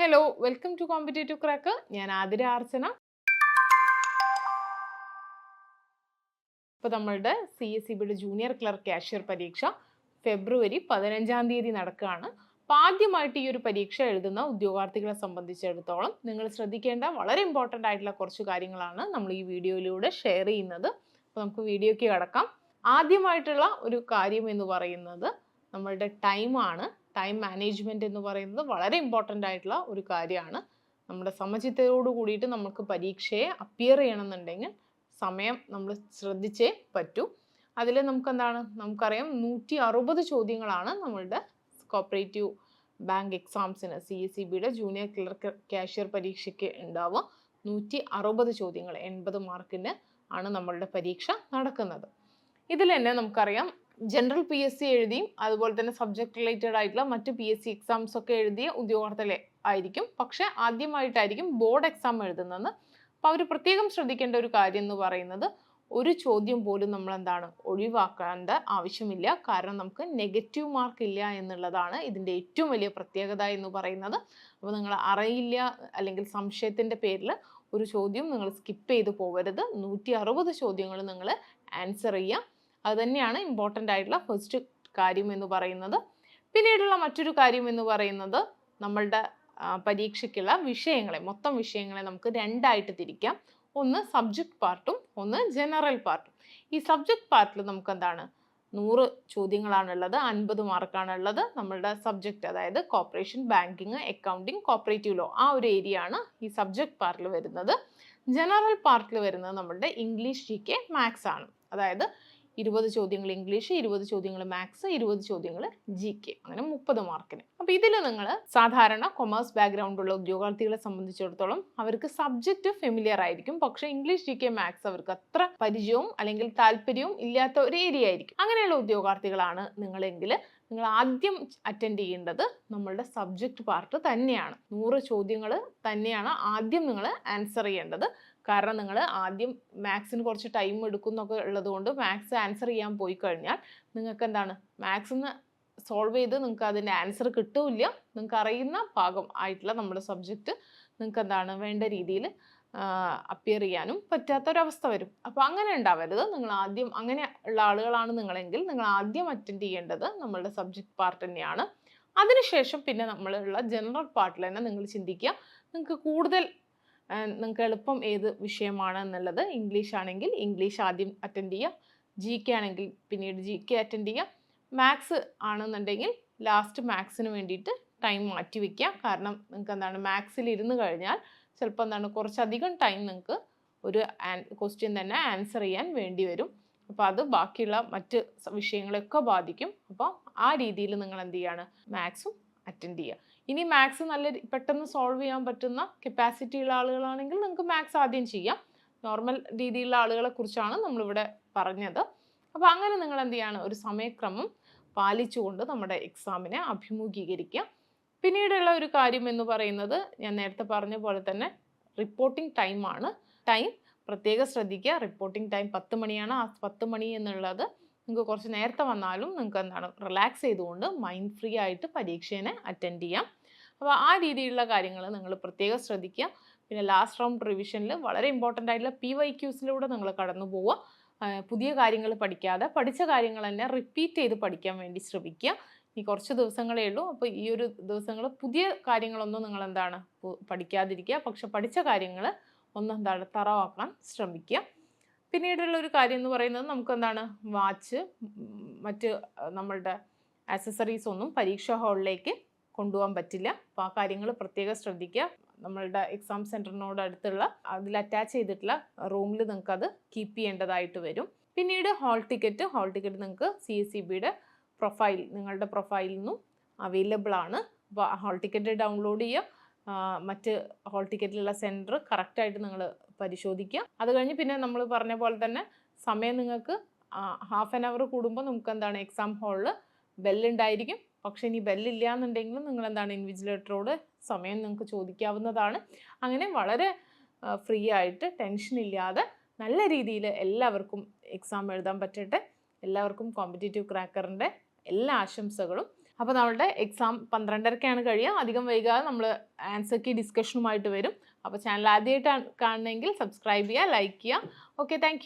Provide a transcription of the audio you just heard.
Hello, welcome to competitive crack. ഞാൻ ആതിര അർച്ചന. ഇപ്പോൾ നമ്മളുടെ CSEBയുടെ ജൂനിയർ ക്ലർക്ക് കാഷ്യർ പരീക്ഷ ഫെബ്രുവരി 15-ാം തീയതി നടക്കുകയാണ്. അപ്പോൾ ആദ്യമായിട്ട് ഈ ഒരു പരീക്ഷ എഴുതുന്ന ഉദ്യോഗാർത്ഥികളെ സംബന്ധിച്ചിടത്തോളം നിങ്ങൾ ശ്രദ്ധിക്കേണ്ട വളരെ ഇമ്പോർട്ടൻ്റ് ആയിട്ടുള്ള കുറച്ച് കാര്യങ്ങളാണ് നമ്മൾ ഈ വീഡിയോയിലൂടെ ഷെയർ ചെയ്യുന്നത്. അപ്പോൾ നമുക്ക് വീഡിയോയ്ക്ക് കടക്കാം. ആദ്യമായിട്ടുള്ള ഒരു കാര്യം എന്ന് പറയുന്നത് നമ്മളുടെ ടൈമാണ്. ടൈം മാനേജ്മെൻറ്റ് എന്ന് പറയുന്നത് വളരെ ഇമ്പോർട്ടൻ്റ് ആയിട്ടുള്ള ഒരു കാര്യമാണ്. നമ്മുടെ സമചിത്തതയോട് കൂടിയിട്ട് നമുക്ക് പരീക്ഷയെ അപ്പിയർ ചെയ്യണമെന്നുണ്ടെങ്കിൽ സമയം നമ്മൾ ശ്രദ്ധിച്ചേ പറ്റൂ. അതിൽ നമുക്കറിയാം 160 ചോദ്യങ്ങളാണ് നമ്മളുടെ കോപ്പറേറ്റീവ് ബാങ്ക് എക്സാംസിന് CSEBയുടെ ജൂനിയർ ക്ലർക്ക് കാഷ്യർ പരീക്ഷയ്ക്ക് ഉണ്ടാവുക. 160 ചോദ്യങ്ങൾ 80 മാർക്കിന് ആണ് നമ്മളുടെ പരീക്ഷ നടക്കുന്നത്. ഇതിൽ തന്നെ നമുക്കറിയാം ജനറൽ PSC എഴുതിയും അതുപോലെ തന്നെ സബ്ജക്ട് റിലേറ്റഡ് ആയിട്ടുള്ള മറ്റ് PSC എക്സാംസ് ഒക്കെ എഴുതിയ ഉദ്യോഗാർത്ഥികളെ ആയിരിക്കും. പക്ഷെ ആദ്യമായിട്ടായിരിക്കും ബോർഡ് എക്സാം എഴുതുന്നത്. അപ്പോൾ അവർ പ്രത്യേകം ശ്രദ്ധിക്കേണ്ട ഒരു കാര്യം എന്ന് പറയുന്നത് ഒരു ചോദ്യം പോലും നമ്മൾ ഒഴിവാക്കേണ്ട ആവശ്യമില്ല. കാരണം നമുക്ക് നെഗറ്റീവ് മാർക്ക് ഇല്ല എന്നുള്ളതാണ് ഇതിൻ്റെ ഏറ്റവും വലിയ പ്രത്യേകത എന്ന് പറയുന്നത്. അപ്പോൾ നിങ്ങൾ അറിയില്ല അല്ലെങ്കിൽ സംശയത്തിൻ്റെ പേരിൽ ഒരു ചോദ്യം നിങ്ങൾ സ്കിപ്പ് ചെയ്ത് പോകരുത്. 160 ചോദ്യങ്ങൾ നിങ്ങൾ ആൻസർ ചെയ്യുക. അത് തന്നെയാണ് ഇമ്പോർട്ടൻ്റ് ആയിട്ടുള്ള ഫസ്റ്റ് കാര്യം എന്ന് പറയുന്നത്. പിന്നീടുള്ള മറ്റൊരു കാര്യം എന്ന് പറയുന്നത് നമ്മളുടെ പരീക്ഷയ്ക്കുള്ള മൊത്തം വിഷയങ്ങളെ നമുക്ക് രണ്ടായിട്ട് തിരിക്കാം. ഒന്ന് സബ്ജക്റ്റ് പാർട്ടും ഒന്ന് ജനറൽ പാർട്ടും. ഈ സബ്ജക്റ്റ് പാർട്ടിൽ നമുക്ക് 100 ചോദ്യങ്ങളാണുള്ളത്, 50 മാർക്കാണുള്ളത്. നമ്മളുടെ സബ്ജക്റ്റ് അതായത് corporation, banking, accounting, cooperative law ആ ഒരു ഏരിയ ആണ് ഈ സബ്ജക്റ്റ് പാർട്ടിൽ വരുന്നത്. ജനറൽ പാർട്ടിൽ വരുന്നത് നമ്മളുടെ ഇംഗ്ലീഷ്, GK, മാത്സ് ആണ്. അതായത് 20 ചോദ്യങ്ങൾ ഇംഗ്ലീഷ്, 20 ചോദ്യങ്ങൾ മാത്സ്, 20 ചോദ്യങ്ങൾ GK, അങ്ങനെ 30 മാർക്കിന്. അപ്പോൾ ഇതിൽ നിങ്ങൾ സാധാരണ കൊമേഴ്സ് ബാക്ക്ഗ്രൗണ്ട് ഉള്ള ഉദ്യോഗാർത്ഥികളെ സംബന്ധിച്ചിടത്തോളം അവർക്ക് സബ്ജക്റ്റ് ഫെമിലിയർ ആയിരിക്കും. പക്ഷേ ഇംഗ്ലീഷ്, GK, മാത്സ് അവർക്ക് അത്ര പരിചയവും അല്ലെങ്കിൽ താല്പര്യവും ഇല്ലാത്ത ഒരു ഏരിയ ആയിരിക്കും. അങ്ങനെയുള്ള ഉദ്യോഗാർത്ഥികളാണ് നിങ്ങളെങ്കിൽ നിങ്ങൾ ആദ്യം അറ്റൻഡ് ചെയ്യേണ്ടത് നമ്മളുടെ സബ്ജക്റ്റ് പാർട്ട് തന്നെയാണ്. 100 ചോദ്യങ്ങൾ തന്നെയാണ് ആദ്യം നിങ്ങൾ ആൻസർ ചെയ്യേണ്ടത്. കാരണം നിങ്ങൾ ആദ്യം മാത്സിന് കുറച്ച് ടൈം എടുക്കും എന്നൊക്കെ ഉള്ളതുകൊണ്ട് മാത്സ് ആൻസർ ചെയ്യാൻ പോയി കഴിഞ്ഞാൽ നിങ്ങൾക്ക് മാത്സിന് സോൾവ് ചെയ്ത് നിങ്ങൾക്ക് അതിൻ്റെ ആൻസർ കിട്ടില്ല. നിങ്ങൾക്ക് അറിയുന്ന ഭാഗം ആയിട്ടുള്ള നമ്മുടെ സബ്ജക്റ്റ് നിങ്ങൾക്ക് വേണ്ട രീതിയിൽ അപ്പിയർ ചെയ്യാനും പറ്റാത്തൊരവസ്ഥ വരും. അപ്പോൾ അങ്ങനെ ഉണ്ടാവരുത്. നിങ്ങൾ ആദ്യം അങ്ങനെ ഉള്ള ആളുകളാണ് നിങ്ങളെങ്കിൽ നിങ്ങൾ ആദ്യം അറ്റൻഡ് ചെയ്യേണ്ടത് നമ്മളുടെ സബ്ജക്റ്റ് പാർട്ട് തന്നെയാണ്. അതിനുശേഷം പിന്നെ നമ്മളുള്ള ജനറൽ പാർട്ടിൽ തന്നെ നിങ്ങൾ ചിന്തിക്കുക നിങ്ങൾക്ക് എളുപ്പം ഏത് വിഷയമാണ് എന്നുള്ളത്. ഇംഗ്ലീഷ് ആണെങ്കിൽ ഇംഗ്ലീഷ് ആദ്യം അറ്റൻഡ് ചെയ്യുക, GK ആണെങ്കിൽ പിന്നീട് GK അറ്റൻഡ് ചെയ്യുക, മാത്സ് ആണെന്നുണ്ടെങ്കിൽ ലാസ്റ്റ് മാത്സിന് വേണ്ടിയിട്ട് ടൈം മാറ്റി വയ്ക്കുക. കാരണം നിങ്ങൾക്ക് മാത്സിൽ ഇരുന്ന് കഴിഞ്ഞാൽ ചിലപ്പോൾ കുറച്ചധികം ടൈം നിങ്ങൾക്ക് ഒരു ക്വസ്റ്റ്യൻ തന്നെ ആൻസർ ചെയ്യാൻ വേണ്ടി വരും. അപ്പോൾ അത് ബാക്കിയുള്ള മറ്റ് വിഷയങ്ങളെയൊക്കെ ബാധിക്കും. അപ്പോൾ ആ രീതിയിൽ നിങ്ങൾ മാത്സും അറ്റൻഡ് ചെയ്യുക. ഇനി മാത്സ് പെട്ടെന്ന് സോൾവ് ചെയ്യാൻ പറ്റുന്ന കപ്പാസിറ്റി ഉള്ള ആളുകളാണെങ്കിൽ നിങ്ങൾക്ക് മാത്സ് ആദ്യം ചെയ്യാം. നോർമൽ രീതിയിലുള്ള ആളുകളെ കുറിച്ചാണ് നമ്മളിവിടെ പറഞ്ഞത്. അപ്പോൾ അങ്ങനെ നിങ്ങൾ ഒരു സമയക്രമം പാലിച്ചുകൊണ്ട് നമ്മുടെ എക്സാമിനെ അഭിമുഖീകരിക്കുക. പിന്നീടുള്ള ഒരു കാര്യം എന്ന് പറയുന്നത് ഞാൻ നേരത്തെ പറഞ്ഞ പോലെ തന്നെ റിപ്പോർട്ടിംഗ് ടൈമാണ്. ടൈം പ്രത്യേകം ശ്രദ്ധിക്കുക. റിപ്പോർട്ടിംഗ് ടൈം 10 മണിയാണ്. ആ 10 മണി എന്നുള്ളത് നിങ്ങൾക്ക് കുറച്ച് നേരത്തെ വന്നാലും നിങ്ങൾക്ക് റിലാക്സ് ചെയ്തുകൊണ്ട് മൈൻഡ് ഫ്രീ ആയിട്ട് പരീക്ഷേനെ അറ്റൻഡ് ചെയ്യാം. അപ്പോൾ ആ രീതിയിലുള്ള കാര്യങ്ങൾ നിങ്ങൾ പ്രത്യേകം ശ്രദ്ധിക്കുക. പിന്നെ ലാസ്റ്റ് റൗണ്ട് റിവിഷനിൽ വളരെ ഇമ്പോർട്ടൻ്റ് ആയിട്ടുള്ള PYQസിലൂടെ നിങ്ങൾ കടന്നു പോവുക. പുതിയ കാര്യങ്ങൾ പഠിക്കാതെ പഠിച്ച കാര്യങ്ങൾ തന്നെ റിപ്പീറ്റ് ചെയ്ത് പഠിക്കാൻ വേണ്ടി ശ്രമിക്കുക. ഈ കുറച്ച് ദിവസങ്ങളേ ഉള്ളൂ. അപ്പോൾ ഈ ഒരു ദിവസങ്ങൾ പുതിയ കാര്യങ്ങളൊന്നും നിങ്ങൾ പഠിക്കാതിരിക്കുക. പക്ഷെ പഠിച്ച കാര്യങ്ങൾ തറവാക്കാൻ ശ്രമിക്കുക. പിന്നീടുള്ള ഒരു കാര്യം എന്ന് പറയുന്നത് നമുക്ക് വാച്ച്, മറ്റ് നമ്മളുടെ ആക്സസറീസ് ഒന്നും പരീക്ഷാ ഹാളിലേക്ക് കൊണ്ടുപോകാൻ പറ്റില്ല. അപ്പോൾ ആ കാര്യങ്ങൾ പ്രത്യേകം ശ്രദ്ധിക്കുക. നമ്മളുടെ എക്സാം സെൻറ്ററിനോട് അടുത്തുള്ള അതിൽ അറ്റാച്ച് ചെയ്തിട്ടുള്ള റൂമിൽ നിങ്ങൾക്കത് കീപ്പ് ചെയ്യേണ്ടതായിട്ട് വരും. പിന്നീട് ഹാൾ ടിക്കറ്റ് നിങ്ങൾക്ക് CSEBയുടെ നിങ്ങളുടെ പ്രൊഫൈലിൽ നിന്നും അവൈലബിൾ ആണ്. അപ്പോൾ ഹാൾ ടിക്കറ്റ് ഡൗൺലോഡ് ചെയ്യുക. മറ്റ് ഹാൾ ടിക്കറ്റിലുള്ള സെൻറ്റർ കറക്റ്റായിട്ട് നിങ്ങൾ പരിശോധിക്കുക. അത് കഴിഞ്ഞ് പിന്നെ നമ്മൾ പറഞ്ഞ പോലെ തന്നെ സമയം നിങ്ങൾക്ക് ഹാഫ് ആൻ അവർ കൂടുമ്പോൾ നമുക്ക് എക്സാം ഹാളിൽ ബെല്ലുണ്ടായിരിക്കും. പക്ഷേ ഇനി ബെല്ലില്ല എന്നുണ്ടെങ്കിലും നിങ്ങൾ ഇൻവിജിലേറ്ററോട് സമയം നിങ്ങൾക്ക് ചോദിക്കാവുന്നതാണ്. അങ്ങനെ വളരെ ഫ്രീ ആയിട്ട് ടെൻഷൻ ഇല്ലാതെ നല്ല രീതിയിൽ എല്ലാവർക്കും എക്സാം എഴുതാൻ പറ്റട്ടെ. എല്ലാവർക്കും കോമ്പറ്റേറ്റീവ് ക്രാക്കറിൻ്റെ എല്ലാ ആശംസകളും. അപ്പോൾ നമ്മളുടെ എക്സാം 12:30-ക്കാണ് കഴിയുക. അധികം വൈകാതെ നമ്മൾ ആൻസർ കീ ഡിസ്കഷനുമായിട്ട് വരും. അപ്പോൾ ചാനൽ ആദ്യമായിട്ടാണ് കാണുന്നതെങ്കിൽ സബ്സ്ക്രൈബ് ചെയ്യുക, ലൈക്ക് ചെയ്യുക. Okay, thank